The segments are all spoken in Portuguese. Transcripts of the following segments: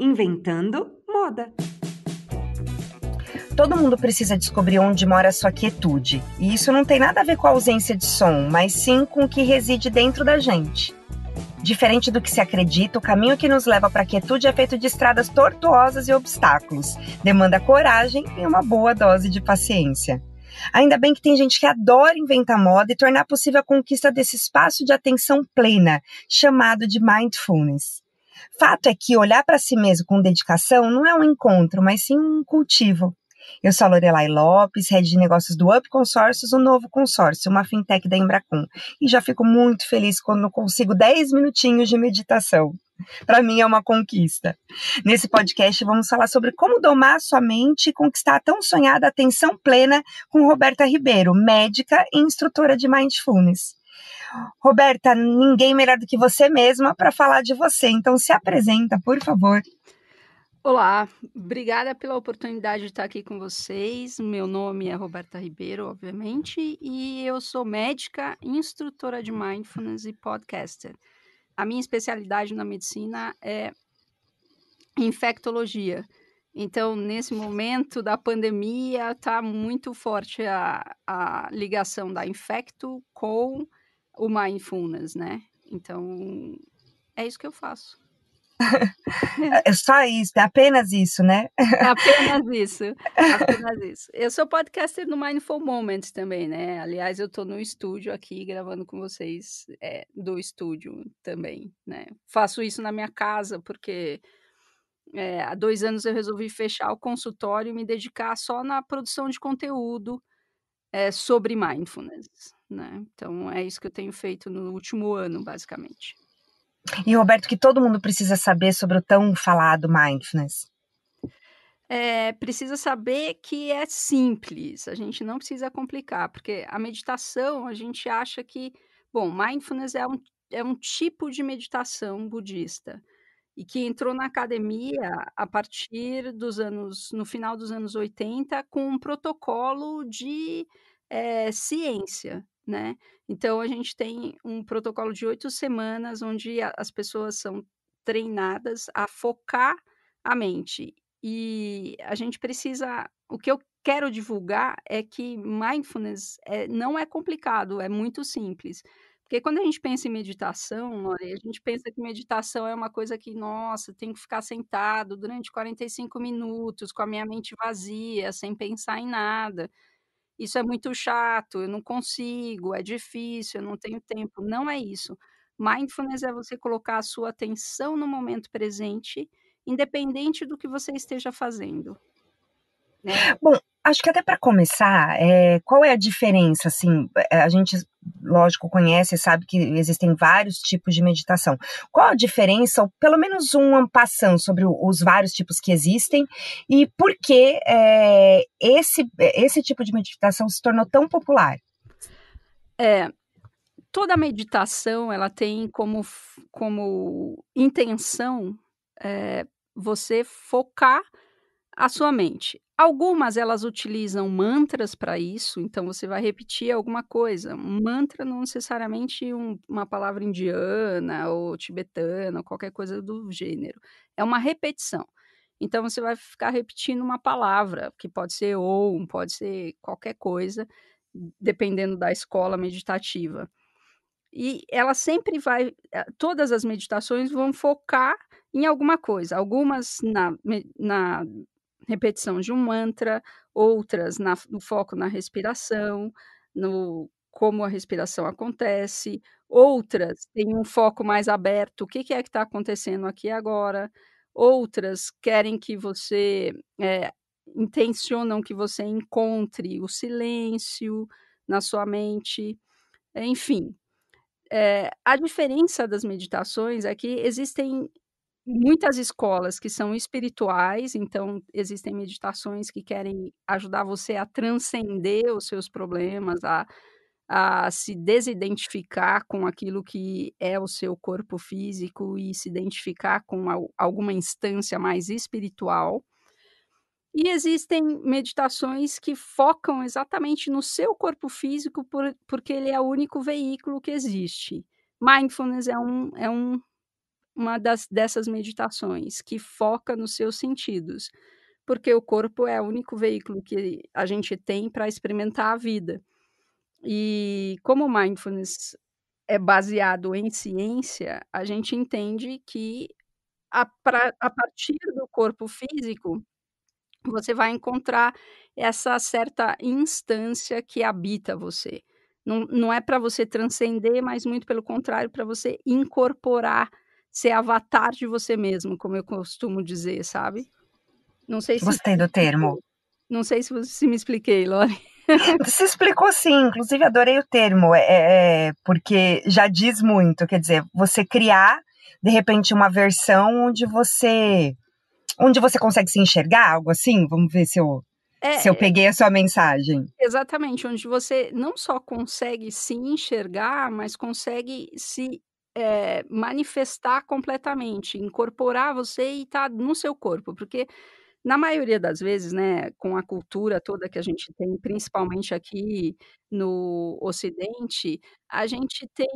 Inventando moda. Todo mundo precisa descobrir onde mora a sua quietude. E isso não tem nada a ver com a ausência de som, mas sim com o que reside dentro da gente. Diferente do que se acredita, o caminho que nos leva para a quietude é feito de estradas tortuosas e obstáculos. Demanda coragem e uma boa dose de paciência. Ainda bem que tem gente que adora inventar moda e tornar possível a conquista desse espaço de atenção plena, chamado de mindfulness. Fato é que olhar para si mesmo com dedicação não é um encontro, mas sim um cultivo. Eu sou a Lorelai Lopes, head de negócios do Up Consórcios, o novo consórcio, uma fintech da Embracon. E já fico muito feliz quando consigo 10 minutinhos de meditação. Para mim é uma conquista. Nesse podcast vamos falar sobre como domar a sua mente e conquistar a tão sonhada atenção plena com Roberta Ribeiro, médica e instrutora de Mindfulness. Roberta, ninguém melhor do que você mesma para falar de você, então se apresenta, por favor. Olá, obrigada pela oportunidade de estar aqui com vocês. Meu nome é Roberta Ribeiro, obviamente, e eu sou médica, instrutora de Mindfulness e podcaster. A minha especialidade na medicina é infectologia. Então, nesse momento da pandemia, está muito forte a ligação da infecto com o mindfulness, né? Então, é isso que eu faço. É só isso, é apenas isso, né? É apenas isso, apenas isso. Eu sou podcaster no Mindful Moments também, né? Aliás, eu tô no estúdio aqui gravando com vocês do estúdio também, né? Faço isso na minha casa porque há 2 anos eu resolvi fechar o consultório e me dedicar só na produção de conteúdo sobre mindfulness, né? Então é isso que eu tenho feito no último ano, basicamente. E, Roberto, que todo mundo precisa saber sobre o tão falado mindfulness. Precisa saber que é simples, a gente não precisa complicar, porque a meditação, a gente acha que, bom, mindfulness é um tipo de meditação budista, e que entrou na academia a partir no final dos anos 80, com um protocolo de ciência, né? Então, a gente tem um protocolo de 8 semanas, onde as pessoas são treinadas a focar a mente. E a gente precisa. O que eu quero divulgar é que mindfulness não é complicado, é muito simples. Porque quando a gente pensa em meditação, Lore, a gente pensa que meditação é uma coisa que, nossa, tem que ficar sentado durante 45 minutos, com a minha mente vazia, sem pensar em nada. Isso é muito chato, eu não consigo, é difícil, eu não tenho tempo. Não é isso. Mindfulness é você colocar a sua atenção no momento presente, independente do que você esteja fazendo, né? Bom, acho que até para começar, qual é a diferença, assim, a gente, lógico, conhece e sabe que existem vários tipos de meditação. Qual a diferença, ou pelo menos um en passant sobre os vários tipos que existem, e por que esse tipo de meditação se tornou tão popular? Toda meditação, ela tem como intenção você focar a sua mente. Algumas elas utilizam mantras para isso, então você vai repetir alguma coisa. Um mantra não necessariamente uma palavra indiana ou tibetana, ou qualquer coisa do gênero. É uma repetição. Então você vai ficar repetindo uma palavra, que pode ser Om, pode ser qualquer coisa, dependendo da escola meditativa. E ela sempre vai todas as meditações vão focar em alguma coisa, algumas na repetição de um mantra, outras no foco na respiração, no como a respiração acontece, outras têm um foco mais aberto, o que é que está acontecendo aqui e agora, outras querem que você, intencionam que você encontre o silêncio na sua mente, enfim. A diferença das meditações é que existem muitas escolas que são espirituais, então existem meditações que querem ajudar você a transcender os seus problemas, a se desidentificar com aquilo que é o seu corpo físico e se identificar com alguma instância mais espiritual. E existem meditações que focam exatamente no seu corpo físico, porque ele é o único veículo que existe. Mindfulness é um dessas meditações, que foca nos seus sentidos, porque o corpo é o único veículo que a gente tem para experimentar a vida. E como o mindfulness é baseado em ciência, a gente entende que a partir do corpo físico, você vai encontrar essa certa instância que habita você. Não é para você transcender, mas muito pelo contrário, para você incorporar, ser avatar de você mesmo, como eu costumo dizer, sabe. Não sei se Gostei do termo. não sei se me expliquei, Lore. Se explicou sim, inclusive adorei o termo, porque já diz muito, quer dizer, você criar, de repente, uma versão onde você consegue se enxergar, algo assim, vamos ver se eu É, peguei a sua mensagem. exatamente, onde você não só consegue se enxergar, mas consegue se, manifestar completamente, incorporar você e estar no seu corpo, porque na maioria das vezes, né, com a cultura toda que a gente tem, principalmente aqui no Ocidente, a gente tem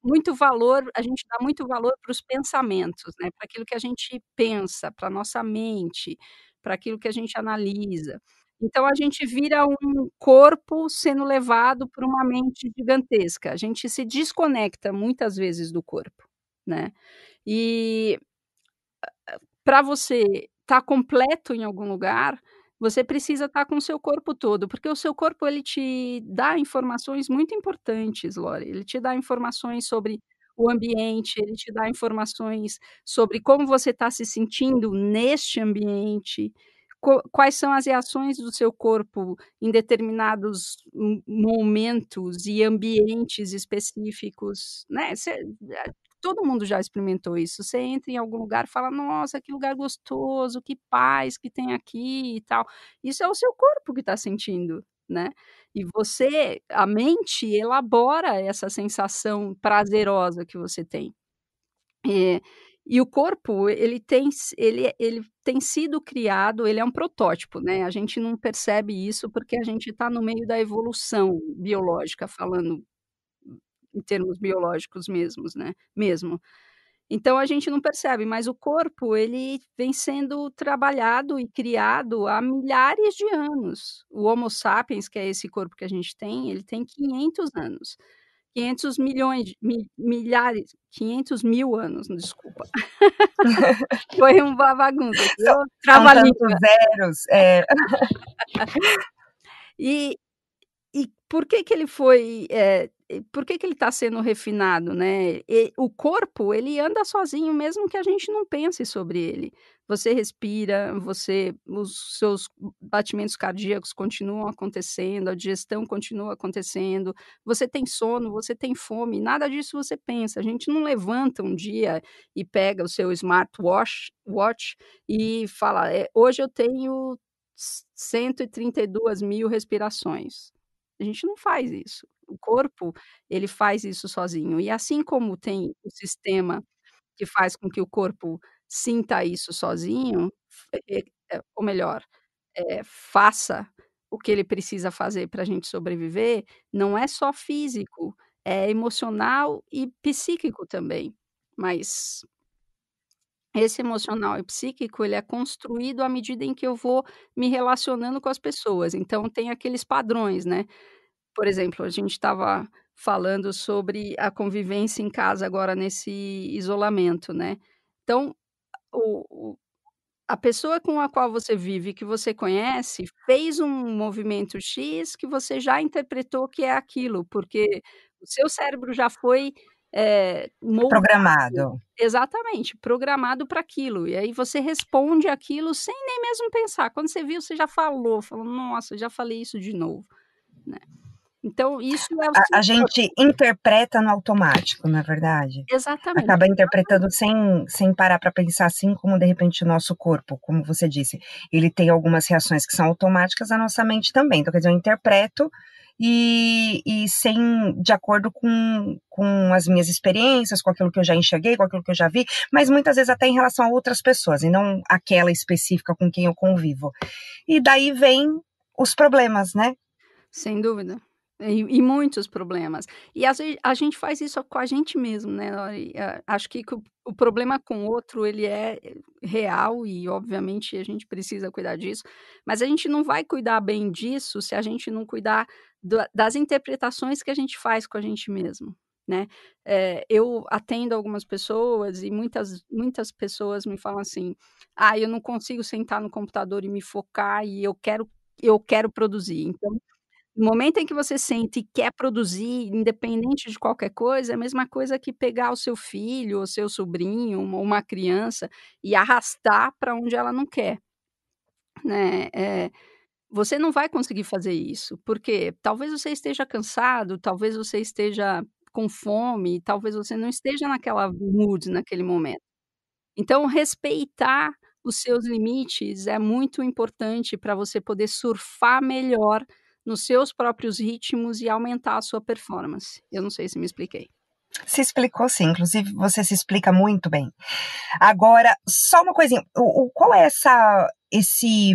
muito valor, a gente dá muito valor para os pensamentos, né, para aquilo que a gente pensa, para nossa mente, para aquilo que a gente analisa. Então a gente vira um corpo sendo levado por uma mente gigantesca, a gente se desconecta muitas vezes do corpo, né. E para você estar completo em algum lugar, você precisa estar com o seu corpo todo, porque o seu corpo ele te dá informações muito importantes, Lore. Ele te dá informações sobre o ambiente, ele te dá informações sobre como você está se sentindo neste ambiente, quais são as reações do seu corpo em determinados momentos e ambientes específicos, né. Todo mundo já experimentou isso. Você entra em algum lugar e fala: "Nossa, que lugar gostoso, que paz que tem aqui e tal". Isso é o seu corpo que está sentindo, né. E você a mente elabora essa sensação prazerosa que você tem. Eh, e o corpo, ele tem sido criado, ele é um protótipo, né, a gente não percebe isso, porque a gente está no meio da evolução biológica, falando em termos biológicos mesmos, né, mesmo. Então a gente não percebe, mas o corpo ele vem sendo trabalhado e criado há milhares de anos. O Homo sapiens, que é esse corpo que a gente tem, ele tem 500 anos. 500 milhões de milhares, 500 mil anos, desculpa. Foi uma bagunça aqui, São, ô são tantos trava-língua. zeros. E E por que que ele foi, por que que ele está sendo refinado, né? O corpo, ele anda sozinho mesmo que a gente não pense sobre ele. Você respira, os seus batimentos cardíacos continuam acontecendo, a digestão continua acontecendo, você tem sono, você tem fome, nada disso você pensa. A gente não levanta um dia e pega o seu watch e fala: "Hoje eu tenho 132 mil respirações". A gente não faz isso. O corpo, ele faz isso sozinho. E assim como tem o sistema que faz com que o corpo sinta isso sozinho, ou melhor, faça o que ele precisa fazer para a gente sobreviver, não é só físico, é emocional e psíquico também. Mas esse emocional e psíquico, ele é construído à medida em que eu vou me relacionando com as pessoas. Então tem aqueles padrões, né. Por exemplo, a gente estava falando sobre a convivência em casa agora nesse isolamento, né. Então, o a pessoa com a qual você vive, que você conhece, fez um movimento X que você já interpretou que é aquilo, porque o seu cérebro já foi, moldado, Programado. exatamente, programado para aquilo, e aí você responde aquilo sem nem mesmo pensar. Quando você viu, você já falou: "Nossa, já falei isso de novo", né. Então isso é o A seu gente corpo. interpreta no automático, não é verdade? Exatamente, Acaba interpretando sem parar para pensar, assim como de repente o nosso corpo, como você disse, ele tem algumas reações que são automáticas, a nossa mente também. Então, quer dizer, eu interpreto e sem de acordo com as minhas experiências, com aquilo que eu já enxerguei, com aquilo que eu já vi, mas muitas vezes até em relação a outras pessoas, e não aquela específica com quem eu convivo. E daí vem os problemas, né? sem dúvida. E muitos problemas. E às vezes a gente faz isso com a gente mesmo, né, acho que o problema com o outro ele é real e obviamente a gente precisa cuidar disso, mas a gente não vai cuidar bem disso se a gente não cuidar das interpretações que a gente faz com a gente mesmo, né. Eu atendo algumas pessoas e muitas pessoas me falam assim: "Ah, eu não consigo sentar no computador e me focar e eu quero produzir". Então no momento em que você sente e quer produzir, independente de qualquer coisa, é a mesma coisa que pegar o seu filho, ou seu sobrinho, uma criança, e arrastar para onde ela não quer, né. Você não vai conseguir fazer isso, porque talvez você esteja cansado, talvez você esteja com fome, talvez você não esteja naquela mood naquele momento. Então respeitar os seus limites é muito importante para você poder surfar melhor nos seus próprios ritmos e aumentar a sua performance. Eu não sei se me expliquei. Se explicou sim, inclusive você se explica muito bem. Agora, só uma coisinha, qual é esse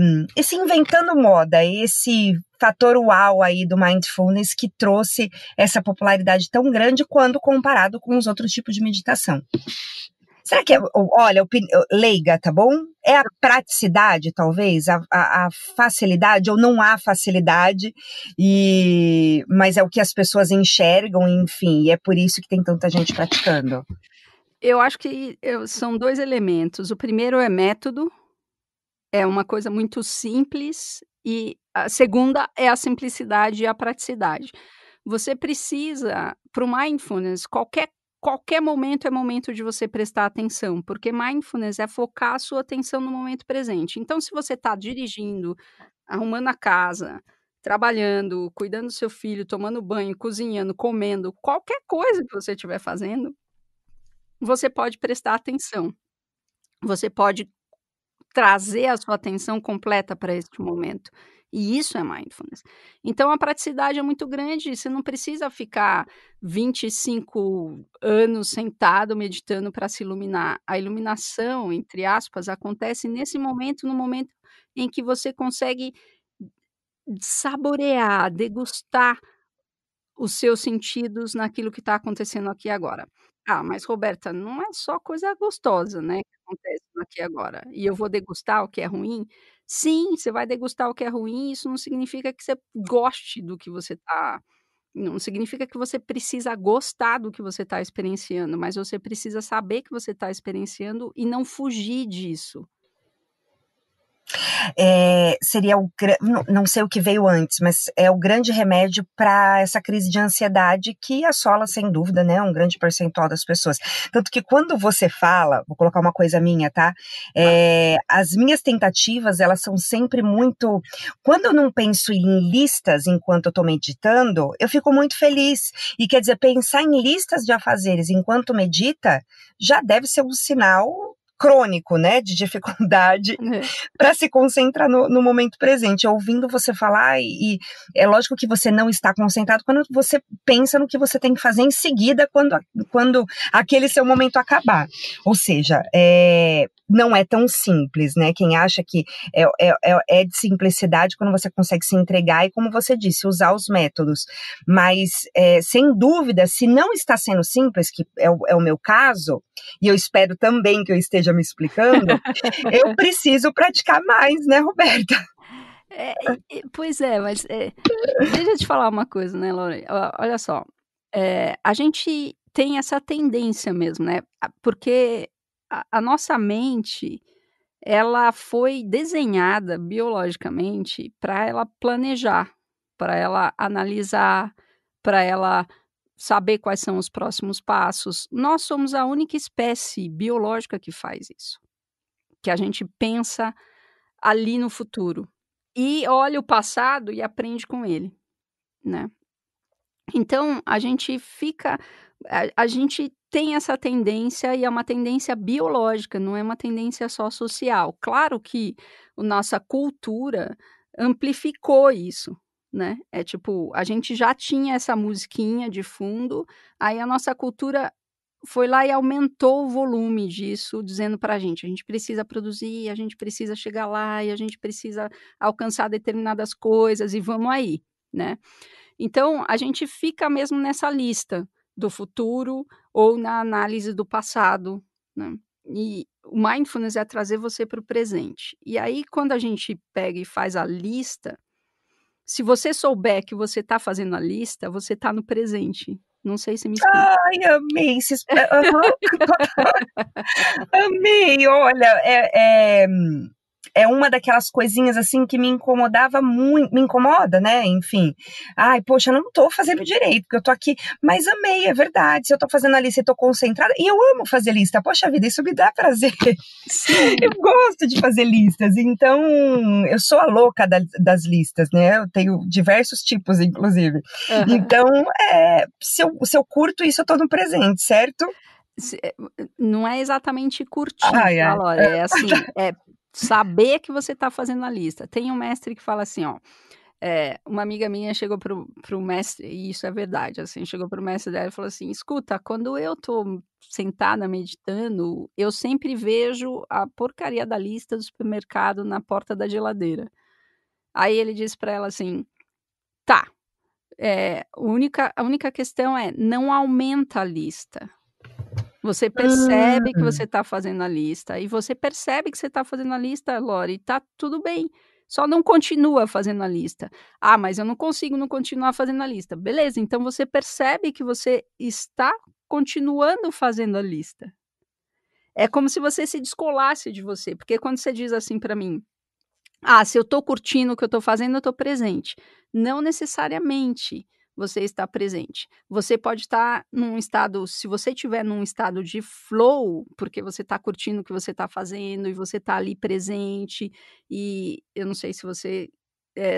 inventando moda, esse fator uau aí do mindfulness que trouxe essa popularidade tão grande quando comparado com os outros tipos de meditação? Será que olha, leiga, tá bom? É a praticidade, talvez, a facilidade, ou não há facilidade, mas é o que as pessoas enxergam, enfim, e é por isso que tem tanta gente praticando. Eu acho que são 2 elementos. O primeiro é método, é uma coisa muito simples, e a segunda é a simplicidade e a praticidade. Você precisa para o mindfulness, qualquer momento é momento de você prestar atenção, porque mindfulness é focar a sua atenção no momento presente. Então, se você está dirigindo, arrumando a casa, trabalhando, cuidando do seu filho, tomando banho, cozinhando, comendo, qualquer coisa que você estiver fazendo, você pode prestar atenção. Você pode trazer a sua atenção completa para este momento, e isso é mindfulness. Então a praticidade é muito grande, você não precisa ficar 25 anos sentado meditando para se iluminar. A iluminação, entre aspas, acontece nesse momento, no momento em que você consegue saborear, degustar os seus sentidos naquilo que está acontecendo aqui e agora. Ah, mas Roberta, não é só coisa gostosa, né, que acontece no aqui e agora, e eu vou degustar o que é ruim? Sim, você vai degustar o que é ruim, isso não significa que você goste do que você está, não significa que você precisa gostar do que você está experienciando, mas você precisa saber que você está experienciando e não fugir disso. Seria não sei o que veio antes, mas é o grande remédio para essa crise de ansiedade que assola, sem dúvida, né, um grande percentual das pessoas. Tanto que quando você fala, vou colocar uma coisa minha, tá? As minhas tentativas, elas são sempre muito... Quando eu não penso em listas enquanto eu estou meditando, eu fico muito feliz. E quer dizer, pensar em listas de afazeres enquanto medita já deve ser um sinal crônico, né, de dificuldade É. para se concentrar no momento presente. Ouvindo você falar, e é lógico que você não está concentrado quando você pensa no que você tem que fazer em seguida, quando aquele seu momento acabar. Ou seja, não é tão simples, né? Quem acha que é de simplicidade quando você consegue se entregar e, como você disse, usar os métodos. Mas, sem dúvida, se não está sendo simples, que é o meu caso, e eu espero também que eu esteja me explicando, eu preciso praticar mais, né, Roberta? Pois é, mas, deixa eu te falar uma coisa, né, Lore, olha só, a gente tem essa tendência mesmo, né, porque a nossa mente, ela foi desenhada biologicamente para ela planejar, para ela analisar, para ela saber quais são os próximos passos. Nós somos a única espécie biológica que faz isso, que a gente pensa ali no futuro, e olha o passado e aprende com ele, né. Então a gente fica a gente tem essa tendência e é uma tendência biológica, não é uma tendência só social. Claro que a nossa cultura amplificou isso, né, é tipo, a gente já tinha essa musiquinha de fundo, aí a nossa cultura foi lá e aumentou o volume disso, dizendo pra gente: "A gente precisa produzir, a gente precisa chegar lá e a gente precisa alcançar determinadas coisas e vamos aí", né. Então, a gente fica mesmo nessa lista do futuro ou na análise do passado, né. E o mindfulness é trazer você para o presente. E aí, quando a gente pega e faz a lista, se você souber que você está fazendo a lista, você está no presente. Não sei se me explico. Ai, amei esses aham, amei. Olha, é uma daquelas coisinhas, assim, que me incomodava muito, me incomoda, né, enfim. Ai, poxa, eu não tô fazendo direito, porque eu tô aqui, mas amei, é verdade, se eu tô fazendo a lista e tô concentrada, e eu amo fazer lista, poxa vida, isso me dá prazer. Eu Sim. gosto de fazer listas, então eu sou a louca das listas, né? Eu tenho diversos tipos, inclusive. Aham. Então, se eu curto isso, eu tô no presente, certo? Não é exatamente curtir, Ai, tá, ai. Lore, é assim, é saber que você está fazendo a lista. Tem um mestre que fala assim, ó, uma amiga minha chegou pro mestre, e isso é verdade, assim, chegou pro mestre dela e falou assim: "Escuta, quando eu tô sentada meditando, eu sempre vejo a porcaria da lista do supermercado na porta da geladeira". Aí ele disse pra ela assim: "Tá, a única questão é não aumenta a lista. Você percebe que você Hum. está fazendo a lista, e você percebe que você está fazendo a lista, Lore, e tá tudo bem, só não continua fazendo a lista. "Ah, mas eu não consigo não continuar fazendo a lista". Beleza, então você percebe que você está continuando fazendo a lista. É como se você se descolasse de você, porque quando você diz assim para mim: "Ah, se eu estou curtindo o que eu estou fazendo, eu estou presente". Não necessariamente você está presente. Você pode estar num estado, se você estiver num estado de flow, porque você está curtindo o que você está fazendo e você está ali presente, e eu não sei se você,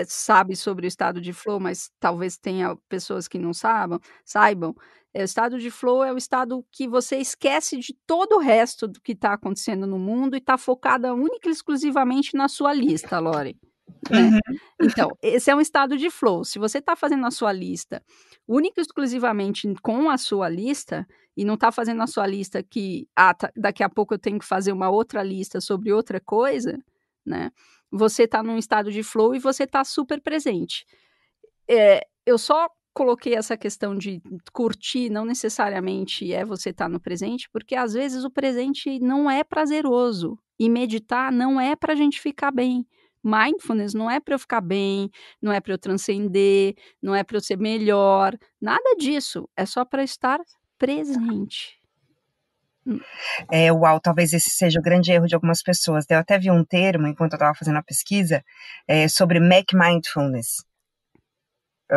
sabe sobre o estado de flow, mas talvez tenha pessoas que não saibam. O estado de flow é o estado que você esquece de todo o resto do que está acontecendo no mundo e está focada única e exclusivamente na sua lista, Lore, né. Uhum. Então, esse é um estado de flow. Se você está fazendo a sua lista única e exclusivamente com a sua lista, e não está fazendo a sua lista que: "Ah, daqui a pouco eu tenho que fazer uma outra lista sobre outra coisa", né, você está num estado de flow e você está super presente. Eu só coloquei essa questão de curtir, não necessariamente é você estar no presente, porque às vezes o presente não é prazeroso, e meditar não é para a gente ficar bem. Mindfulness não é para eu ficar bem, não é para eu transcender, não é para eu ser melhor, nada disso, é só para estar presente. Hum, Uau, talvez esse seja o grande erro de algumas pessoas. Eu até vi um termo, enquanto eu estava fazendo a pesquisa, sobre Mac Mindfulness.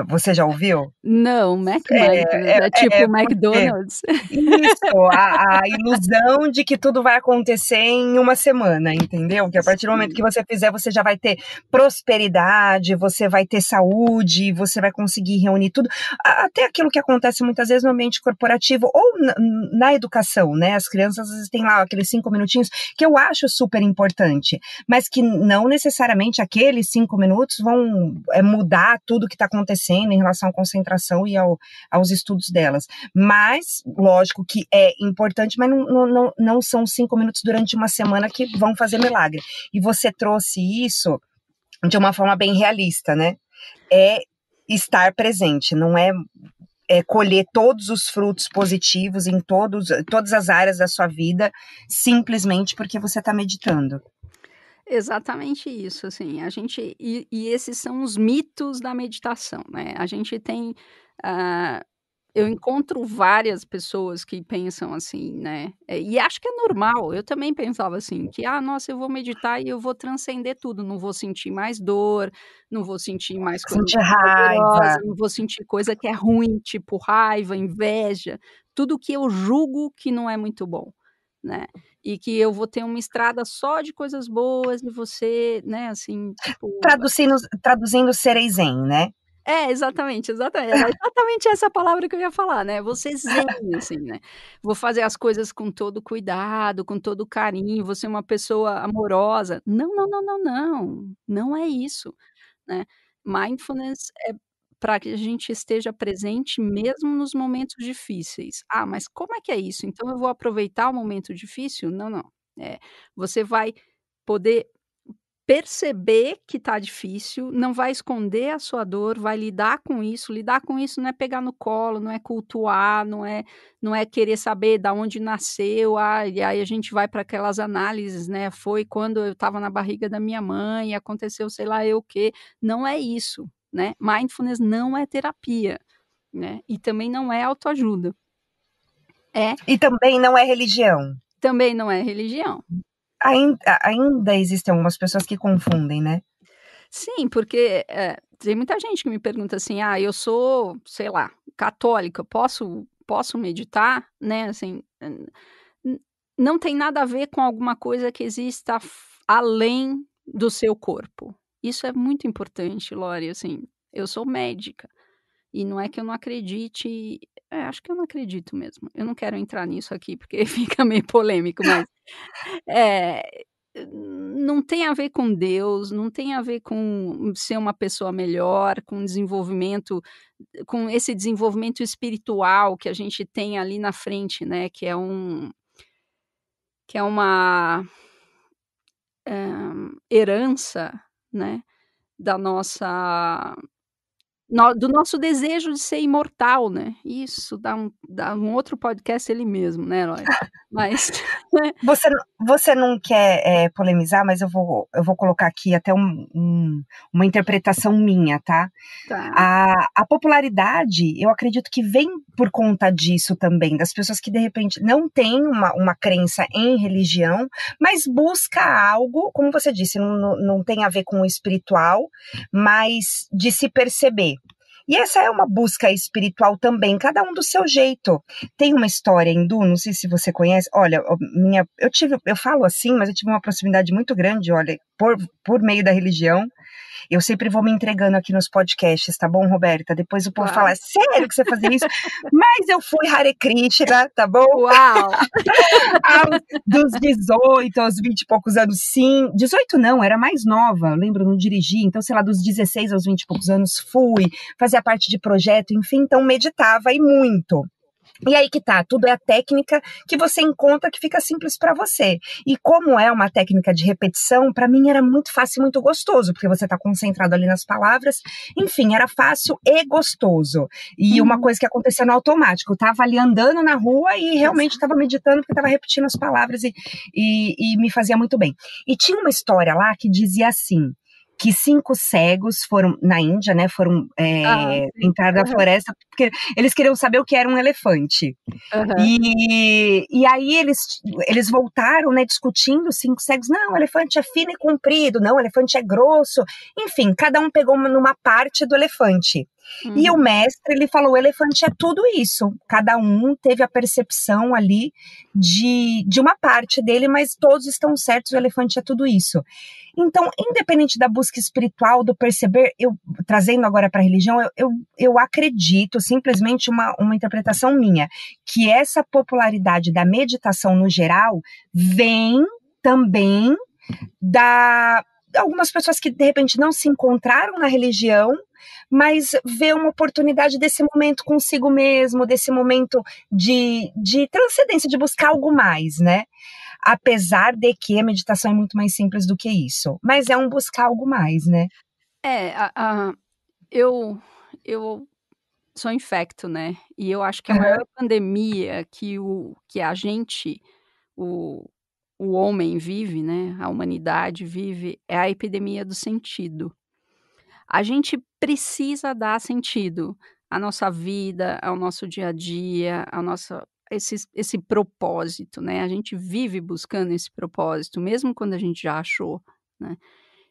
Você já ouviu? não, Mac Mindfulness É, é é, tipo é porque McDonald's. isso, a ilusão de que tudo vai acontecer em uma semana, entendeu? Que a partir do momento que Sim. você fizer, você já vai ter prosperidade, você vai ter saúde, você vai conseguir reunir tudo. Até aquilo que acontece muitas vezes no ambiente corporativo ou na educação, né? As crianças às vezes têm lá aqueles 5 minutinhos, que eu acho super importante, mas que não necessariamente aqueles 5 minutos vão mudar tudo que está acontecendo em relação à concentração e aos estudos delas. Mas, lógico que é importante, mas não são 5 minutos durante uma semana que vão fazer milagre. E você trouxe isso de uma forma bem realista, né? É estar presente, não é colher todos os frutos positivos em todas as áreas da sua vida, simplesmente porque você está meditando. Exatamente isso, assim, a gente e esses são os mitos da meditação, né, a gente tem, ah, eu encontro várias pessoas que pensam assim, né, e acho que é normal, eu também pensava assim, que: "Ah, nossa, eu vou meditar e eu vou transcender tudo, não vou sentir mais dor, não vou sentir mais coisa Sentir prazerosa, raiva. não vou sentir coisa que é ruim, tipo raiva, inveja, tudo que eu julgo que não é muito bom", né. E que eu vou ter uma estrada só de coisas boas e você, né, assim, tipo Traduzindo serei zen, né? exatamente, exatamente, era exatamente essa palavra que eu ia falar, né, você zen, assim, né. Vou fazer as coisas com todo cuidado, com todo carinho, vou ser uma pessoa amorosa. Não, não, não, não, não, não é isso, né. Mindfulness é para que a gente esteja presente mesmo nos momentos difíceis. "Ah, mas como é que é isso? Então eu vou aproveitar o momento difícil?" Não, não. Você vai poder perceber que tá difícil, não vai esconder a sua dor, vai lidar com isso. Lidar com isso não é pegar no colo, não é cultuar, não é querer saber da onde nasceu, e aí a gente vai para aquelas análises, né, foi quando eu estava na barriga da minha mãe, aconteceu sei lá eu o quê. Não é isso, né. Mindfulness não é terapia, né, e também não é autoajuda. E também não é religião. Também não é religião. Ainda existem algumas pessoas que confundem, né? Sim, porque, tem muita gente que me pergunta assim: "Ah, eu sou, sei lá, católica, posso meditar?", né, assim, n não tem nada a ver com alguma coisa que exista além do seu corpo. Isso é muito importante, Lore, assim, eu sou médica, e não é que eu não acredite, acho que eu não acredito mesmo. Eu não quero entrar nisso aqui, porque fica meio polêmico, mas é, não tem a ver com Deus, não tem a ver com ser uma pessoa melhor, com desenvolvimento, com esse desenvolvimento espiritual que a gente tem ali na frente, né, que é uma, herança, né, da nossa do nosso desejo de ser imortal, né. Isso dá um outro podcast ele mesmo, né, Lóia. Mas, né. Você não quer, polemizar, mas eu vou colocar aqui até uma interpretação minha, tá? Tá. A popularidade, eu acredito que vem por conta disso também, das pessoas que de repente não têm uma crença em religião, mas busca algo, como você disse, não tem a ver com o espiritual, mas de se perceber. E essa é uma busca espiritual também, cada um do seu jeito. Tem uma história hindu, não sei se você conhece. Olha, eu falo assim, mas eu tive uma proximidade muito grande, olha, por meio da religião. Eu sempre vou me entregando aqui nos podcasts, tá bom, Roberta? Depois o povo Claro. fala, sério que você fazia isso? Mas eu fui Hare Krishna, tá bom? Uau! Dos 18 aos 20 e poucos anos, sim. 18 não, era mais nova, eu lembro, não dirigi. Então, sei lá, dos 16 aos 20 e poucos anos fui, fazia parte de projeto, enfim, então meditava e muito. E aí que tá, tudo é a técnica que você encontra que fica simples para você. E como é uma técnica de repetição, para mim era muito fácil e muito gostoso, porque você tá concentrado ali nas palavras. Enfim, era fácil e gostoso. E uma coisa que acontecia no automático, eu tava ali andando na rua e realmente estava meditando porque estava repetindo as palavras e me fazia muito bem. E tinha uma história lá que dizia assim, que 5 cegos foram na Índia, né, Sim. entrar na floresta, porque eles queriam saber o que era um elefante. Aham. E aí eles voltaram, né, discutindo, 5 cegos, não, o elefante é fino e comprido, não, o elefante é grosso, enfim, cada um pegou numa parte do elefante. E o mestre, ele falou, o elefante é tudo isso, cada um teve a percepção ali de uma parte dele, mas todos estão certos, o elefante é tudo isso. Então, independente da busca espiritual, do perceber, trazendo agora para a religião, eu acredito, simplesmente uma interpretação minha, que essa popularidade da meditação no geral vem também algumas pessoas que de repente não se encontraram na religião, mas vê uma oportunidade desse momento consigo mesmo, desse momento de transcendência, de buscar algo mais, né? Apesar de que a meditação é muito mais simples do que isso. Mas é um buscar algo mais, né? Eu sou infecto, né, e eu acho que a maior pandemia que a gente, o o homem vive, né, a humanidade vive, é a epidemia do sentido. A gente precisa dar sentido à nossa vida, ao nosso dia a dia, ao nosso esse propósito, né, a gente vive buscando esse propósito, mesmo quando a gente já achou, né.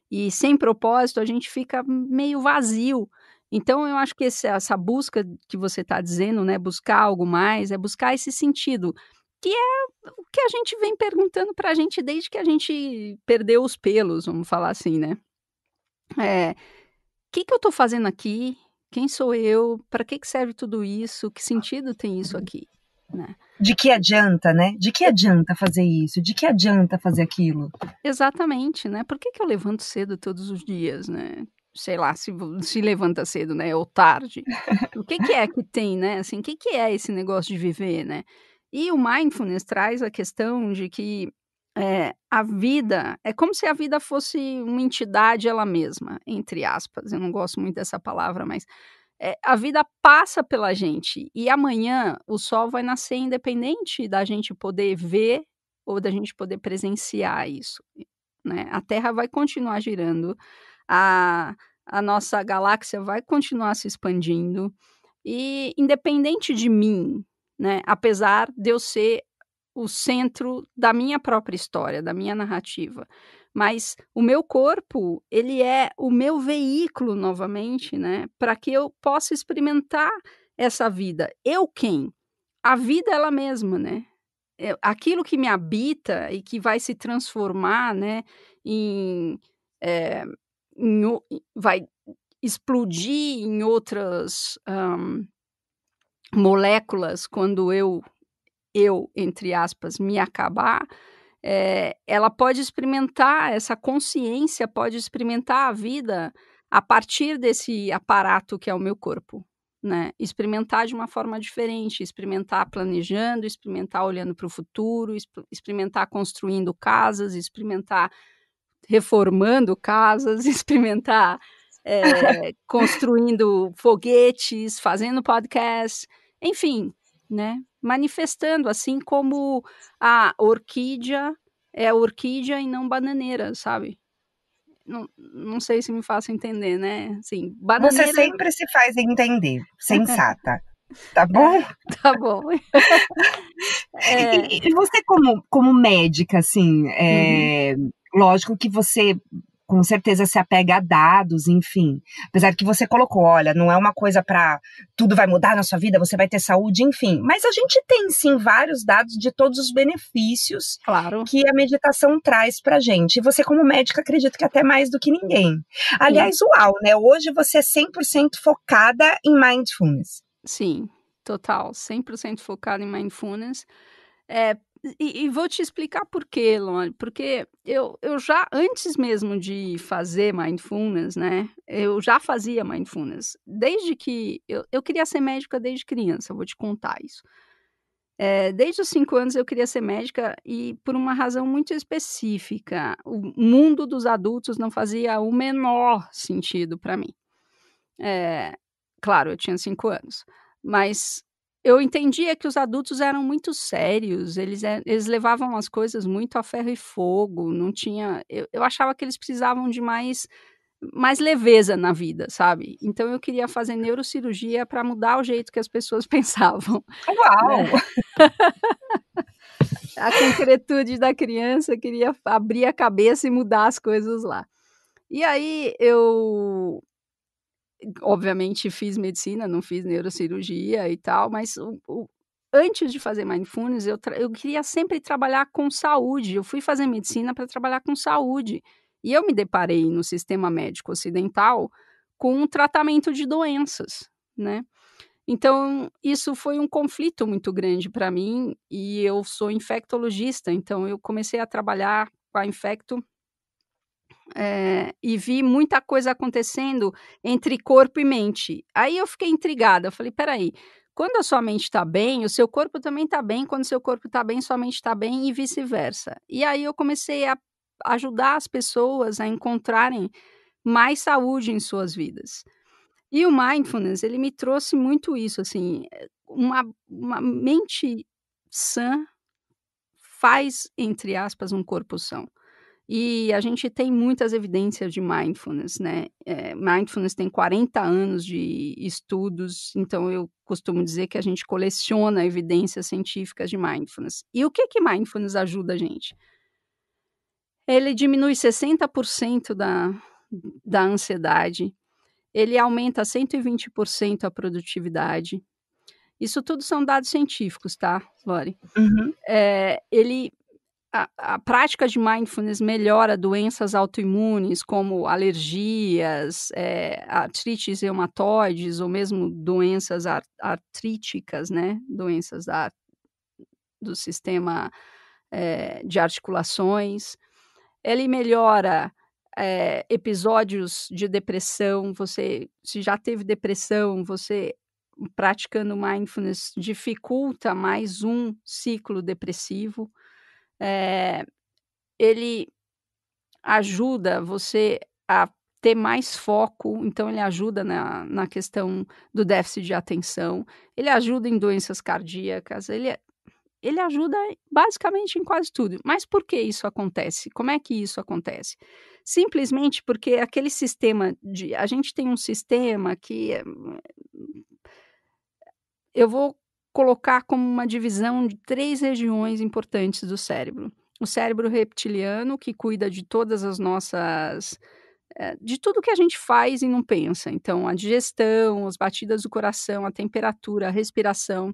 E sem propósito a gente fica meio vazio. Então eu acho que essa busca que você está dizendo, né, buscar algo mais, é buscar esse sentido, que é o que a gente vem perguntando pra gente desde que a gente perdeu os pelos, vamos falar assim, né. Que eu tô fazendo aqui? Quem sou eu? Para que serve tudo isso? Que sentido tem isso aqui, né? De que adianta, né? De que adianta fazer isso? De que adianta fazer aquilo? Exatamente, né. Por que eu levanto cedo todos os dias, né? Sei lá, se levanta cedo, né, ou tarde. O que é que tem, né, assim, que é esse negócio de viver, né? E o mindfulness traz a questão de que a vida é como se a vida fosse uma entidade ela mesma, entre aspas. Eu não gosto muito dessa palavra, mas a vida passa pela gente e amanhã o sol vai nascer independente da gente poder ver ou da gente poder presenciar isso, né? A Terra vai continuar girando, a, a nossa galáxia vai continuar se expandindo e independente de mim, né? Apesar de eu ser o centro da minha própria história, da minha narrativa. Mas o meu corpo, ele é o meu veículo novamente, né, para que eu possa experimentar essa vida. Eu quem? A vida ela mesma, né. Aquilo que me habita e que vai se transformar, né, em, eh, vai explodir em outras, moléculas quando eu, entre aspas, me acabar, ela pode experimentar, essa consciência pode experimentar a vida a partir desse aparato que é o meu corpo, né. Experimentar de uma forma diferente, experimentar planejando, experimentar olhando para o futuro, experimentar construindo casas, experimentar reformando casas, experimentar, construindo foguetes, fazendo podcast, enfim, né, manifestando, assim como a orquídea é orquídea e não bananeira, sabe. Não sei se me faço entender, né, assim, Você bananeira sempre se faz entender, sensata, tá bom? tá bom. É. E você como médica, assim, Uhum. lógico que você com certeza se apega a dados, enfim, apesar que você colocou: "Olha, não é uma coisa para tudo vai mudar na sua vida, você vai ter saúde", enfim, mas a gente tem sim vários dados de todos os benefícios Claro, que a meditação traz pra gente, e você como médica acredito que até mais do que ninguém. sim. Aliás, uau, né, hoje você é 100% focada em mindfulness. Sim, total, 100% focado em mindfulness. É, e vou te explicar por quê, Lore, porque eu já antes mesmo de fazer mindfulness, né, eu já fazia mindfulness. Desde que eu queria ser médica desde criança, vou te contar isso. Desde os 5 anos eu queria ser médica e por uma razão muito específica, o mundo dos adultos não fazia o menor sentido para mim. Eh, claro, eu tinha 5 anos, mas eu entendia que os adultos eram muito sérios, eles levavam as coisas muito a ferro e fogo, não tinha eu achava que eles precisavam de mais leveza na vida, sabe. Então eu queria fazer neurocirurgia para mudar o jeito que as pessoas pensavam, né. Uau! A concretude da criança queria abrir a cabeça e mudar as coisas lá. E aí eu obviamente fiz medicina, não fiz neurocirurgia e tal, mas o antes de fazer mindfulness eu queria sempre trabalhar com saúde, eu fui fazer medicina para trabalhar com saúde, e eu me deparei no sistema médico ocidental com um tratamento de doenças, né. Então isso foi um conflito muito grande para mim, e eu sou infectologista, então eu comecei a trabalhar com a infecto e vi muita coisa acontecendo entre corpo e mente. Aí eu fiquei intrigada, eu falei: "Espera aí, quando a sua mente está bem, o seu corpo também está bem, quando o seu corpo está bem, sua mente está bem e vice-versa". E aí eu comecei a ajudar as pessoas a encontrarem mais saúde em suas vidas. E o mindfulness, ele me trouxe muito isso, assim, uma mente sã faz, entre aspas, um corpo são. E a gente tem muitas evidências de mindfulness, né, mindfulness tem 40 anos de estudos, então eu costumo dizer que a gente coleciona evidências científicas de mindfulness. E o que que mindfulness ajuda a gente? Ele diminui 60% da ansiedade, ele aumenta 120% a produtividade. Isso tudo são dados científicos, tá, Lore? Uhum. Ele a prática de mindfulness melhora doenças autoimunes, como alergias, artrites reumatoides ou mesmo doenças artríticas, né, doenças do sistema, de articulações. Ele melhora, episódios de depressão, você se já teve depressão, você praticando mindfulness dificulta mais um ciclo depressivo. Eh ele ajuda você a ter mais foco, então ele ajuda na questão do déficit de atenção, ele ajuda em doenças cardíacas, ele ajuda basicamente em quase tudo. Mas por que isso acontece? Como é que isso acontece? Simplesmente porque aquele sistema a gente tem um sistema que eu vou colocar como uma divisão de 3 regiões importantes do cérebro. O cérebro reptiliano, que cuida de todas as nossas de tudo que a gente faz e não pensa. Então, a digestão, as batidas do coração, a temperatura, a respiração.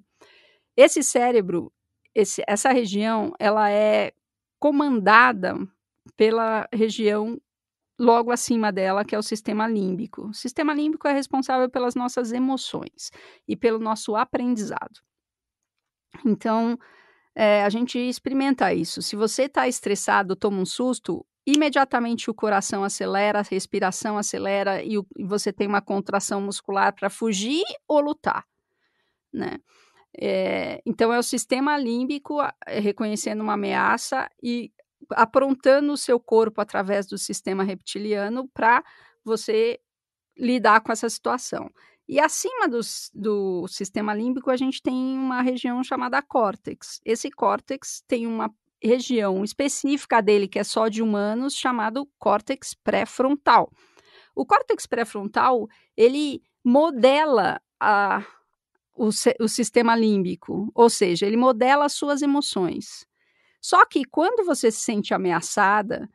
Esse cérebro, essa região, ela é comandada pela região logo acima dela, que é o sistema límbico. O sistema límbico é responsável pelas nossas emoções e pelo nosso aprendizado. Então, a gente experimenta isso. Se você está estressado, toma um susto, imediatamente o coração acelera, a respiração acelera e você tem uma contração muscular para fugir ou lutar, né? Então é o sistema límbico reconhecendo uma ameaça e aprontando o seu corpo através do sistema reptiliano para você lidar com essa situação. E acima do sistema límbico a gente tem uma região chamada córtex. Esse córtex tem uma região específica dele que é só de humanos, chamado córtex pré-frontal. O córtex pré-frontal, ele modela o sistema límbico, ou seja, ele modela as suas emoções. Só que quando você se sente ameaçada,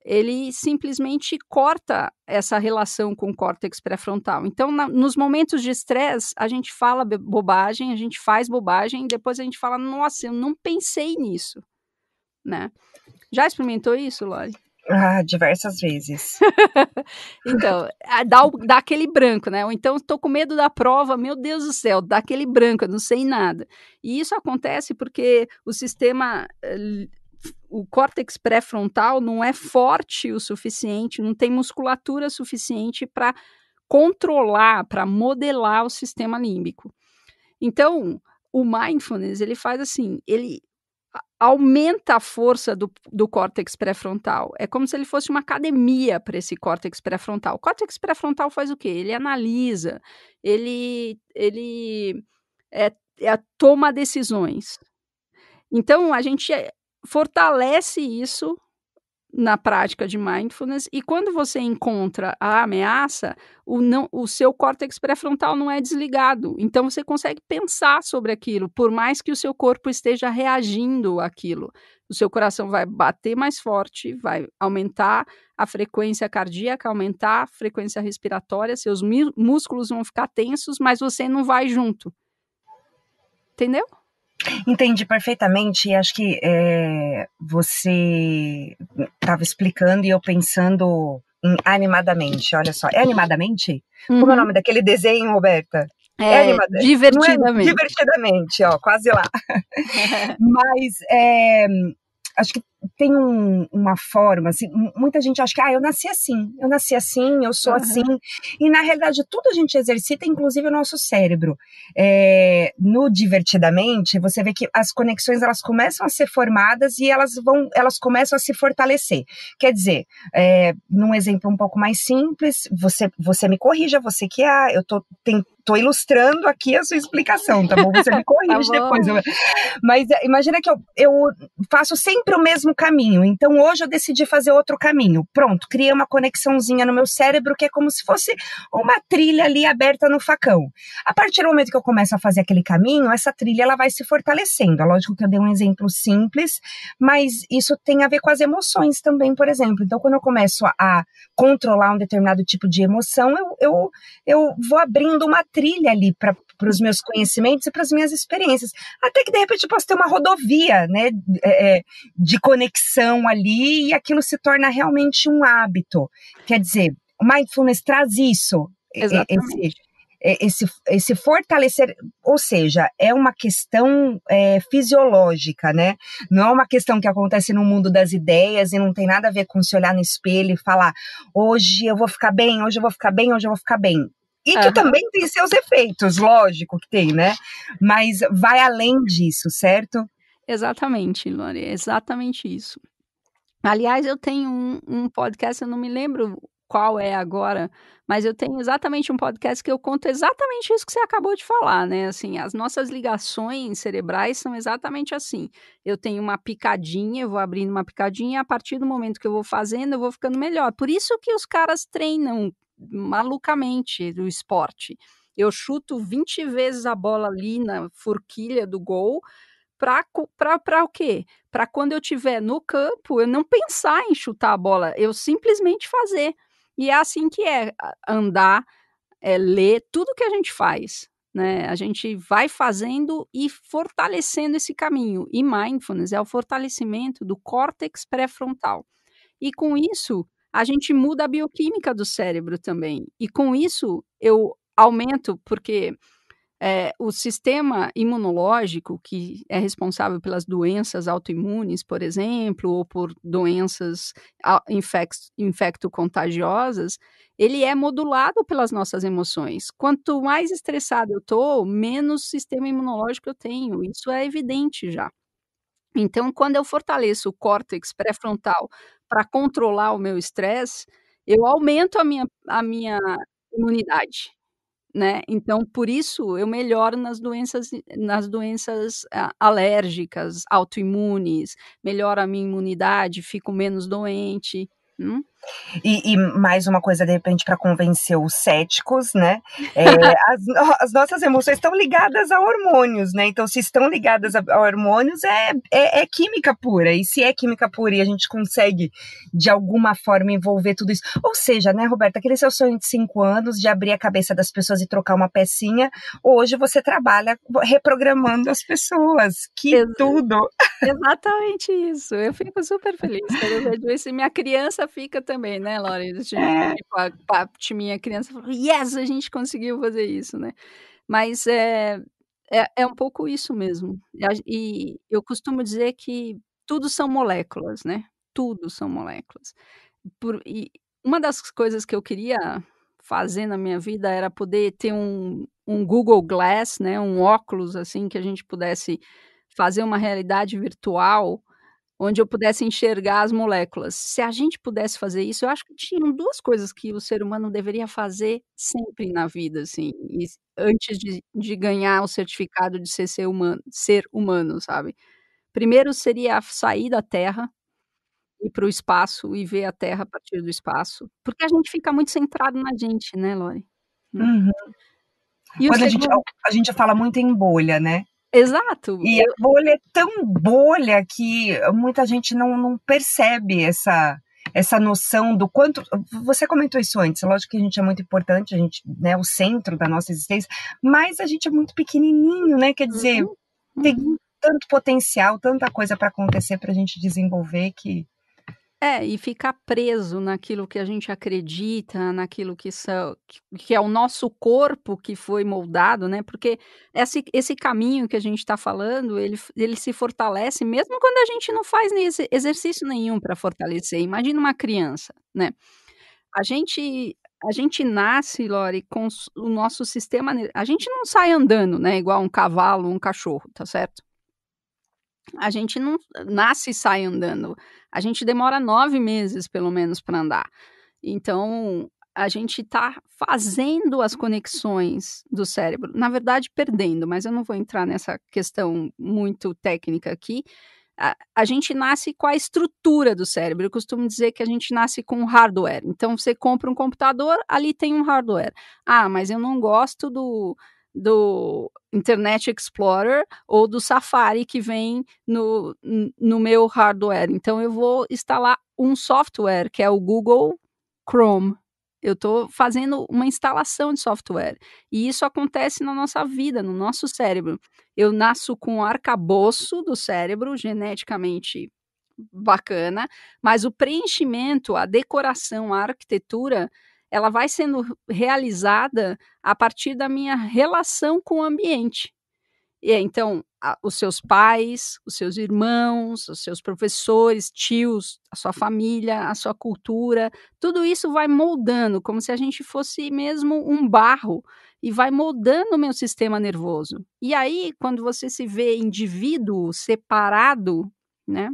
ele simplesmente corta essa relação com o córtex pré-frontal. Então, nos momentos de estresse, a gente fala bobagem, a gente faz bobagem, e depois a gente fala, nossa, eu não pensei nisso, né? Já experimentou isso, Lori? Diversas vezes. Então, dá aquele branco, né? Ou então, estou com medo da prova, meu Deus do céu, dá aquele branco, eu não sei nada. E isso acontece porque o sistema, o córtex pré-frontal não é forte o suficiente, não tem musculatura suficiente para controlar, para modelar o sistema límbico. Então, o mindfulness, ele faz assim, ele aumenta a força do córtex pré-frontal. É como se ele fosse uma academia para esse córtex pré-frontal. O córtex pré-frontal faz o quê? Ele analisa, ele toma decisões. Então, a gente fortalece isso na prática de mindfulness, e quando você encontra a ameaça, o seu córtex pré-frontal não é desligado, então você consegue pensar sobre aquilo, por mais que o seu corpo esteja reagindo àquilo. O seu coração vai bater mais forte, vai aumentar a frequência cardíaca, aumentar a frequência respiratória, seus músculos vão ficar tensos, mas você não vai junto. Entendeu? Entendi perfeitamente, e acho que você estava explicando e eu pensando em animadamente, olha só, é animadamente? Uhum. Como é o nome daquele desenho, Roberta? Divertidamente. Não é divertidamente, ó, quase lá. Mas acho que tem uma forma, assim, muita gente acha que eu nasci assim, eu sou assim, e na realidade tudo a gente exercita, inclusive o nosso cérebro. No Divertidamente, você vê que as conexões, elas começam a ser formadas e elas começam a se fortalecer. Quer dizer, num exemplo um pouco mais simples, você me corrija, você que eu tô ilustrando aqui a sua explicação, tá bom? Você me corrige depois. Mas imagina que eu faço sempre o mesmo caminho, então hoje eu decidi fazer outro caminho. Pronto, criei uma conexãozinha no meu cérebro que é como se fosse uma trilha ali aberta no facão. A partir do momento que eu começo a fazer aquele caminho, essa trilha ela vai se fortalecendo. É lógico que eu dei um exemplo simples, mas isso tem a ver com as emoções também, por exemplo. Então, quando eu começo a controlar um determinado tipo de emoção, eu vou abrindo uma trilha ali para os meus conhecimentos e para as minhas experiências. Até que, de repente, eu posso ter uma rodovia, né, de conexão ali, e aquilo se torna realmente um hábito. Quer dizer, o mindfulness traz isso, esse fortalecer, ou seja, é uma questão fisiológica, né? Não é uma questão que acontece no mundo das ideias e não tem nada a ver com se olhar no espelho e falar, hoje eu vou ficar bem, hoje eu vou ficar bem, hoje eu vou ficar bem. E que também tem seus efeitos, lógico que tem, né? Mas vai além disso, certo? Exatamente, Lore, exatamente isso. Aliás, eu tenho um podcast, eu não me lembro qual é agora, mas eu tenho exatamente um podcast que eu conto exatamente isso que você acabou de falar, né, assim, as nossas ligações cerebrais são exatamente assim. Eu tenho uma picadinha, eu vou abrindo uma picadinha, e a partir do momento que eu vou fazendo, eu vou ficando melhor. Por isso que os caras treinam malucamente o esporte. Eu chuto 20 vezes a bola ali na forquilha do gol, para o quê? Para quando eu estiver no campo, eu não pensar em chutar a bola, eu simplesmente fazer. E é assim que é, andar, ler, tudo que a gente faz, né, a gente vai fazendo e fortalecendo esse caminho. E mindfulness é o fortalecimento do córtex pré-frontal. E com isso, a gente muda a bioquímica do cérebro também. E com isso, eu aumento, porque o sistema imunológico, que é responsável pelas doenças autoimunes, por exemplo, ou por doenças infecto-contagiosas, ele é modulado pelas nossas emoções. Quanto mais estressado eu estou, menos sistema imunológico eu tenho. Isso é evidente já. Então, quando eu fortaleço o córtex pré-frontal para controlar o meu estresse, eu aumento a minha imunidade. Né, então por isso eu melhoro nas doenças alérgicas, autoimunes, melhoro a minha imunidade, fico menos doente. E mais uma coisa, de repente, para convencer os céticos, né? As nossas emoções estão ligadas a hormônios, né? Então, se estão ligadas a hormônios, é química pura. E se é química pura e a gente consegue, de alguma forma, envolver tudo isso. Ou seja, né, Roberta, aquele seu sonho de 5 anos, de abrir a cabeça das pessoas e trocar uma pecinha, hoje você trabalha reprogramando as pessoas. Que Exa tudo! Exatamente isso, eu fico super feliz quando eu vejo isso e minha criança fica também, né, Lore, É. tipo a parte minha criança fala: "Yes, a gente conseguiu fazer isso", né. Mas é um pouco isso mesmo. E eu costumo dizer que tudo são moléculas, né, tudo são moléculas. E uma das coisas que eu queria fazer na minha vida era poder ter um Google Glass, né, um óculos, assim, que a gente pudesse fazer uma realidade virtual, onde eu pudesse enxergar as moléculas. Se a gente pudesse fazer isso, eu acho que tinham 2 coisas que o ser humano deveria fazer sempre na vida, assim, antes de ganhar o certificado de ser humano, sabe. Primeiro seria sair da Terra, ir para o espaço e ver a Terra a partir do espaço, porque a gente fica muito centrado na gente, né, Lore. Hum. Uhum. E o Quando segundo a gente fala muito em bolha, né? exato, E a bolha é tão bolha que muita gente não percebe essa noção do quanto. Você comentou isso antes, lógico que a gente é muito importante, a gente, né, o centro da nossa existência, mas a gente é muito pequenininho, né? Quer dizer, uhum, tem uhum. tanto potencial, tanta coisa para acontecer para a gente desenvolver que. E ficar preso naquilo que a gente acredita, naquilo que é o nosso corpo que foi moldado, né, porque esse caminho que a gente está falando, ele se fortalece mesmo quando a gente não faz nem exercício nenhum para fortalecer. Imagina uma criança, né. A gente a gente nasce, Lore, com o nosso sistema a gente não sai andando, né, igual um cavalo, um cachorro, tá certo? A gente não nasce e sai andando, a gente demora 9 meses pelo menos para andar. Então, a gente está fazendo as conexões do cérebro, na verdade perdendo, mas eu não vou entrar nessa questão muito técnica aqui. A gente nasce com a estrutura do cérebro, eu costumo dizer que a gente nasce com um hardware, então você compra um computador, ali tem um hardware. "Ah, mas eu não gosto do Internet Explorer ou do Safari que vem no meu hardware, então eu vou instalar um software que é o Google Chrome. Eu estou fazendo uma instalação de software, e isso acontece na nossa vida, no nosso cérebro. Eu nasço com o arcabouço do cérebro geneticamente bacana, mas o preenchimento, a decoração, a arquitetura, ela vai sendo realizada a partir da minha relação com o ambiente. Então, os seus pais, os seus irmãos, os seus professores, tios, a sua família, a sua cultura, tudo isso vai moldando, como se a gente fosse mesmo um barro, e vai moldando o meu sistema nervoso. E aí, quando você se vê indivíduo separado, né?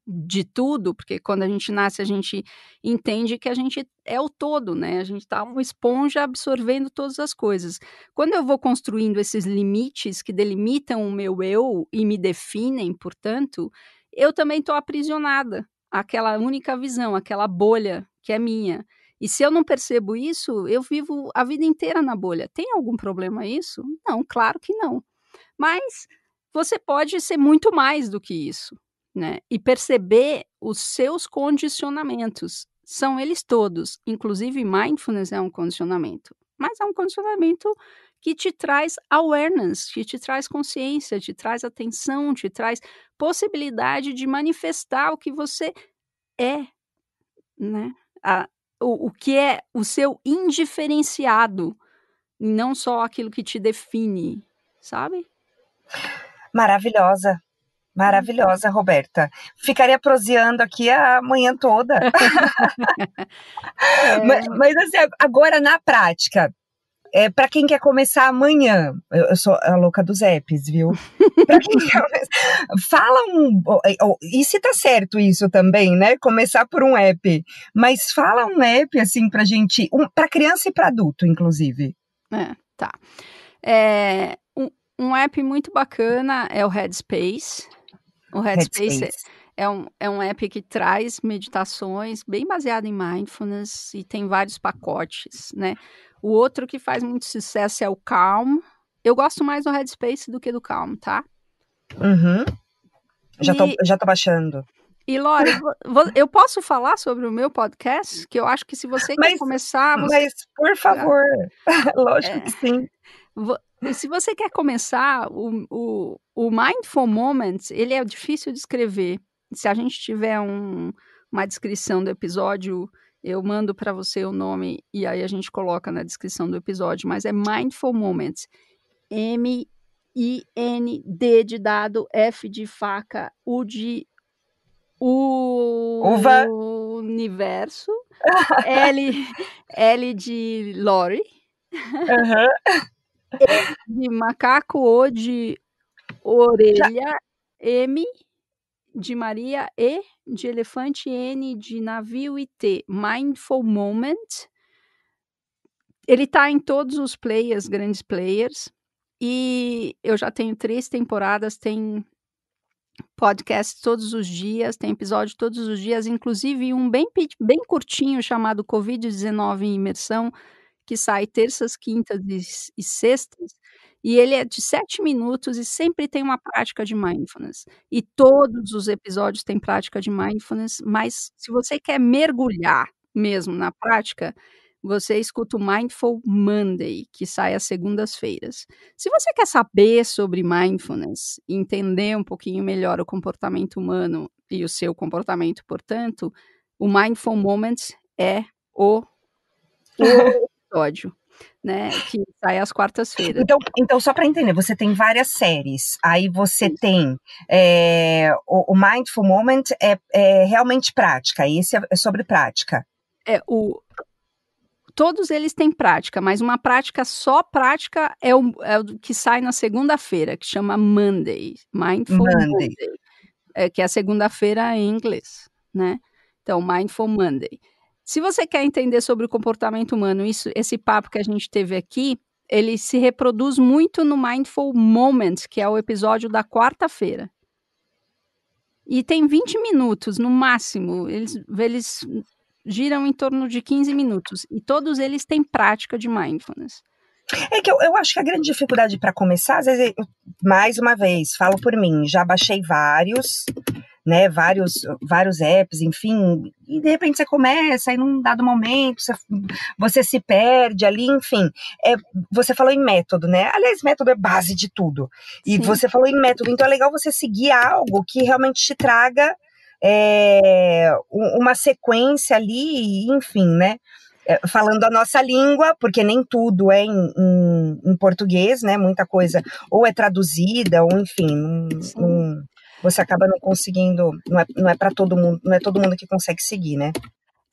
de tudo, porque quando a gente nasce, a gente entende que a gente é o todo, né? A gente tá uma esponja absorvendo todas as coisas. Quando eu vou construindo esses limites que delimitam o meu eu e me definem, portanto, eu também tô aprisionada àquela única visão, àquela bolha que é minha. E se eu não percebo isso, eu vivo a vida inteira na bolha. Tem algum problema isso? Não, claro que não. Mas você pode ser muito mais do que isso, né? E perceber os seus condicionamentos. São eles todos. Inclusive, mindfulness é um condicionamento. Mas é um condicionamento que te traz awareness, que te traz consciência, te traz atenção, te traz possibilidade de manifestar o que você é, né? O que é o seu indiferenciado, e não só aquilo que te define, sabe? Maravilhosa. Maravilhosa, Roberta. Ficaria proseando aqui a manhã toda. Mas assim, agora na prática, para quem quer começar amanhã, eu sou a louca dos apps, viu? Pra quem quer começar, fala e se tá certo isso também, né? Começar por um app, mas fala um app assim pra gente, pra criança e pra adulto, inclusive. Tá. Um app muito bacana é o Headspace. O Headspace é um app que traz meditações bem baseado em mindfulness e tem vários pacotes, né? O outro que faz muito sucesso é o Calm. Eu gosto mais do Headspace do que do Calm, tá? Uhum. Já tô baixando. E, Lore, eu posso falar sobre o meu podcast? Que eu acho que se você quer começar... Mas, por favor, lógico que sim. Se você quer começar, o Mindful Moments, ele é difícil de escrever. Se a gente tiver uma descrição do episódio, eu mando para você o nome e aí a gente coloca na descrição do episódio, mas é Mindful Moments. M-I-N-D de dado, F de faca, U de Uva. Universo, L de Lori. Uhum. E de macaco, O de orelha, M de Maria, E de elefante, N de navio e T. Mindful Moment. Ele tá em todos os players, grandes players. E eu já tenho 3 temporadas, tem podcast todos os dias, tem episódio todos os dias, inclusive um bem curtinho chamado Covid-19 em imersão, que sai terças, quintas e sextas, e ele é de 7 minutos e sempre tem uma prática de mindfulness. E todos os episódios têm prática de mindfulness, mas se você quer mergulhar mesmo na prática, você escuta o Mindful Monday, que sai às segundas-feiras. Se você quer saber sobre mindfulness, entender um pouquinho melhor o comportamento humano e o seu comportamento, portanto, o Mindful Moments é o episódio, né, que sai às quartas-feiras. Então, só para entender, você tem várias séries, aí você tem o Mindful Moment é realmente prática, esse é sobre prática. Todos eles têm prática, mas uma prática só prática é o que sai na segunda-feira, que chama Monday, Mindful Monday, que é a segunda-feira em inglês, né? Então, Mindful Monday. Se você quer entender sobre o comportamento humano, esse papo que a gente teve aqui, ele se reproduz muito no Mindful Moment, que é o episódio da quarta-feira. E tem 20 minutos, no máximo. Eles giram em torno de 15 minutos. E todos eles têm prática de mindfulness. É que eu acho que a grande dificuldade para começar, às vezes, mais uma vez, falo por mim, já baixei vários, né, vários apps, enfim, e de repente você começa, aí num dado momento você se perde ali, enfim. Você falou em método, né? Aliás, método é base de tudo. E Sim. Você falou em método, então é legal você seguir algo que realmente te traga uma sequência ali, enfim, né? Falando a nossa língua, porque nem tudo é em português, né? Muita coisa ou é traduzida, ou enfim, você acaba não conseguindo, não é para todo mundo, não é todo mundo que consegue seguir, né?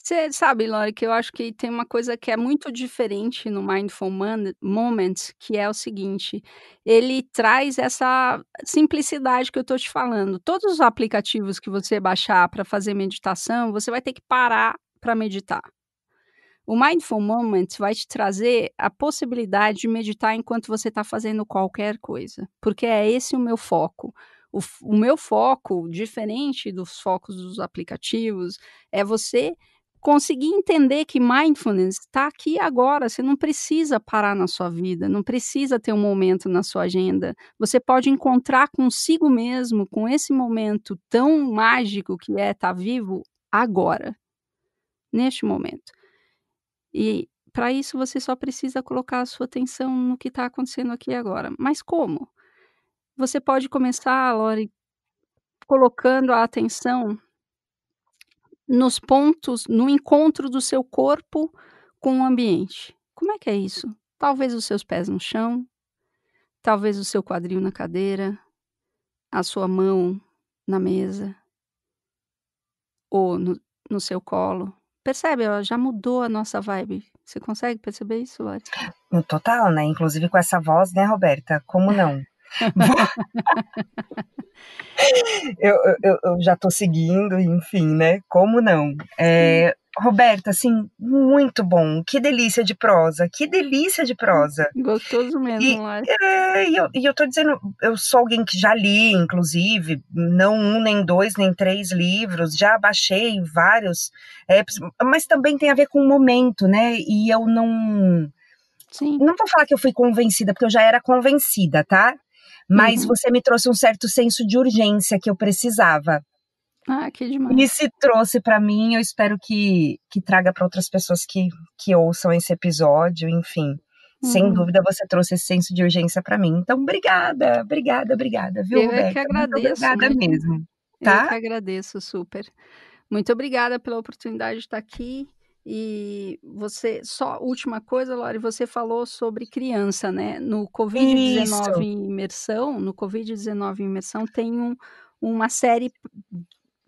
Você sabe, Lori, que eu acho que tem uma coisa que é muito diferente no Mindful Moments, que é o seguinte, ele traz essa simplicidade que eu tô te falando. Todos os aplicativos que você baixar para fazer meditação, você vai ter que parar para meditar. O Mindful Moments vai te trazer a possibilidade de meditar enquanto você está fazendo qualquer coisa, porque é esse o meu foco. O meu foco, diferente dos focos dos aplicativos, é você conseguir entender que mindfulness está aqui agora, você não precisa parar na sua vida, não precisa ter um momento na sua agenda, você pode encontrar consigo mesmo, com esse momento tão mágico que é estar vivo agora, neste momento. E para isso você só precisa colocar a sua atenção no que está acontecendo aqui e agora. Mas como? Você pode começar, Lori, colocando a atenção nos pontos, no encontro do seu corpo com o ambiente. Como é que é isso? Talvez os seus pés no chão, talvez o seu quadril na cadeira, a sua mão na mesa ou no seu colo. Percebe, ó, já mudou a nossa vibe. Você consegue perceber isso, Lori? No total, né? Inclusive com essa voz, né, Roberta? Como não? Eu já tô seguindo, enfim, né? Como não? Roberta, assim, muito bom. Que delícia de prosa, que delícia de prosa. Gostoso mesmo, E, Lori. eu tô dizendo, eu sou alguém que já li, inclusive, não um, nem dois, nem três livros, já baixei vários, mas também tem a ver com o momento, né? E eu Sim. não vou falar que eu fui convencida, porque eu já era convencida, tá? Mas você me trouxe um certo senso de urgência que eu precisava. Ah, que demais. E se trouxe para mim, eu espero que traga para outras pessoas que ouçam esse episódio, enfim. Sem dúvida você trouxe esse senso de urgência para mim. Então, obrigada, viu, Eu é que Roberta? Muito agradeço, obrigada mesmo, eu tá? que agradeço super. Muito obrigada pela oportunidade de estar aqui. E você, só última coisa, Lori, você falou sobre criança, né? No Covid-19 Isso. imersão, tem uma série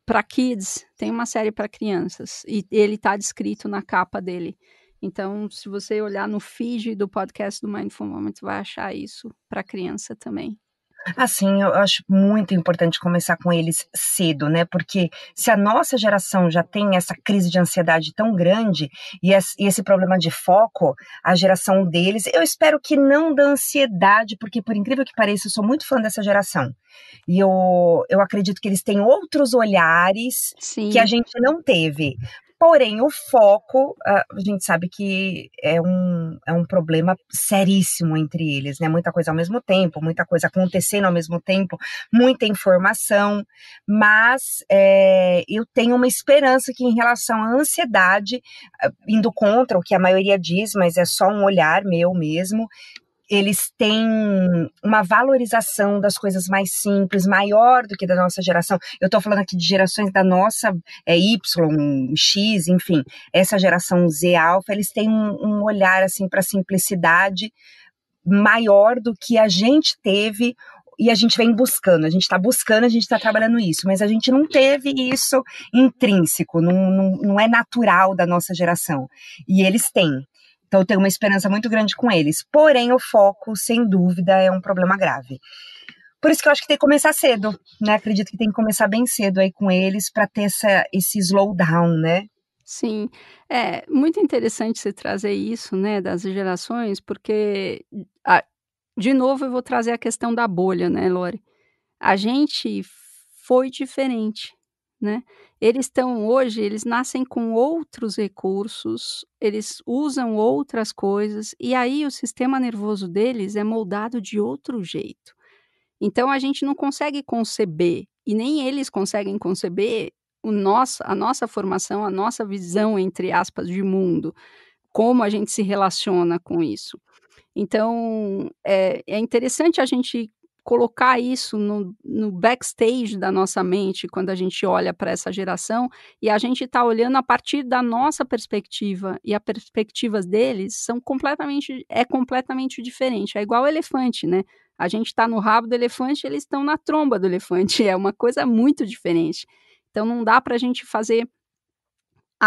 para kids, tem uma série para crianças e ele está descrito na capa dele. Então, se você olhar no feed do podcast do Mindful Moment, vai achar isso para criança também. Assim, eu acho muito importante começar com eles cedo, né? Porque se a nossa geração já tem essa crise de ansiedade tão grande e esse problema de foco, a geração deles, eu espero que não da ansiedade, porque por incrível que pareça, eu sou muito fã dessa geração. E eu acredito que eles têm outros olhares que a Sim. gente não teve. Porém, o foco, a gente sabe que é um problema seríssimo entre eles, né? Muita coisa ao mesmo tempo, muita coisa acontecendo ao mesmo tempo, muita informação, mas eu tenho uma esperança que em relação à ansiedade, indo contra o que a maioria diz, mas é só um olhar meu mesmo, eles têm uma valorização das coisas mais simples, maior do que da nossa geração. Eu estou falando aqui de gerações da nossa Y, X, enfim, essa geração Z alfa, eles têm um olhar assim para a simplicidade maior do que a gente teve e a gente vem buscando, a gente está trabalhando isso, mas a gente não teve isso intrínseco, não é natural da nossa geração. E eles têm. Então eu tenho uma esperança muito grande com eles. Porém, o foco, sem dúvida, é um problema grave. Por isso que eu acho que tem que começar cedo, né? Acredito que tem que começar bem cedo aí com eles para ter esse slowdown, né? Sim, é muito interessante você trazer isso, né, das gerações, porque, de novo, eu vou trazer a questão da bolha, né, Lori? A gente foi diferente, né? Eles nascem com outros recursos, eles usam outras coisas, e aí o sistema nervoso deles é moldado de outro jeito. Então a gente não consegue conceber, e nem eles conseguem conceber a nossa formação, a nossa visão, entre aspas, de mundo, como a gente se relaciona com isso. Então, é interessante a gente colocar isso no backstage da nossa mente, quando a gente olha para essa geração, e a gente está olhando a partir da nossa perspectiva, e a perspectivas deles completamente diferente. É igual o elefante, né? A gente está no rabo do elefante, eles estão na tromba do elefante. É uma coisa muito diferente. Então, não dá para a gente fazer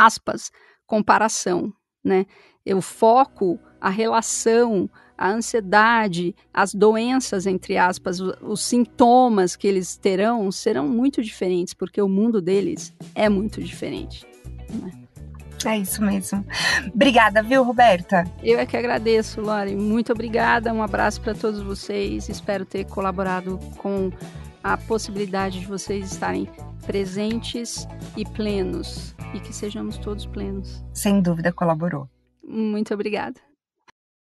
aspas, comparação, né? Eu foco a relação, a ansiedade, as doenças, entre aspas, os sintomas que eles terão serão muito diferentes, porque o mundo deles é muito diferente, né? É isso mesmo. Obrigada, viu, Roberta? Eu é que agradeço, Lore. Muito obrigada. Um abraço para todos vocês. Espero ter colaborado com a possibilidade de vocês estarem presentes e plenos. E que sejamos todos plenos. Sem dúvida colaborou. Muito obrigada.